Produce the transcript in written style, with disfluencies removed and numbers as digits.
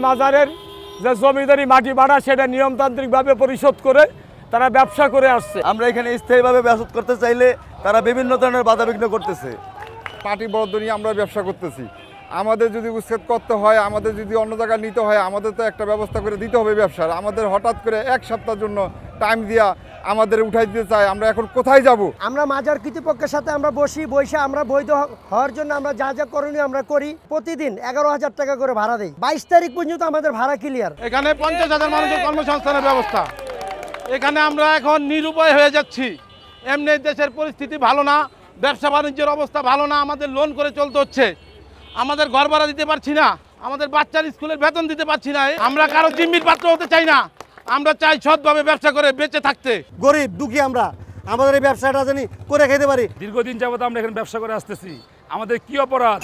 মাজারের যে জমিদারি মাটি ভাড়া সেটা নিয়মতান্ত্রিকভাবে পরিশোধ করে তারা ব্যবসা করে আসছে। আমরা এখানে স্থায়ীভাবে ব্যবসা করতে চাইলে তারা বিভিন্ন ধরনের বাধাবিঘ্ন করতেছে। পার্টি বরাদ্দ নিয়ে আমরা ব্যবসা করতেছি, আমাদের যদি উচ্ছেদ করতে হয়, আমাদের যদি অন্য জায়গায় নিতে হয়, আমাদের তো একটা ব্যবস্থা করে দিতে হবে ব্যবসার। আমাদের হঠাৎ করে এক সপ্তাহের জন্য টাইম দিয়া আমাদের উঠাই দিতে চায়, আমরা এখন কোথায় যাব? আমরা মাজার কর্তৃপক্ষের সাথে আমরা বসে আমরা বৈধ হওয়ার জন্য আমরা যা যা করণীয় আমরা করি। প্রতিদিন 11,000 টাকা করে ভাড়া দেই। 22 তারিখ পর্যন্ত আমাদের ভাড়া ক্লিয়ার। এখানে 50,000 মানুষের কর্মসংস্থানের ব্যবস্থা। এখানে আমরা এখন নিরুপায় হয়ে যাচ্ছি। এমনি দেশের পরিস্থিতি ভালো না, ব্যবসা বাণিজ্যের অবস্থা ভালো না, আমাদের লোন করে চলতে হচ্ছে, আমাদের ঘর ভাড়া দিতে পারছি না, আমাদের বাচ্চার স্কুলের বেতন দিতে পারছি না। আমরা কারো জিম্মির পাত্র হতে চাই না, আমরা চাই সৎভাবে ব্যবসা করে বেঁচে থাকতে। গরিব দুঃখী আমরা, আমাদের এই ব্যবসাটা জানি করে খেতে পারি। দীর্ঘদিন যাবত আমরা এখানে ব্যবসা করে আসতেছি, আমাদের কি অপরাধ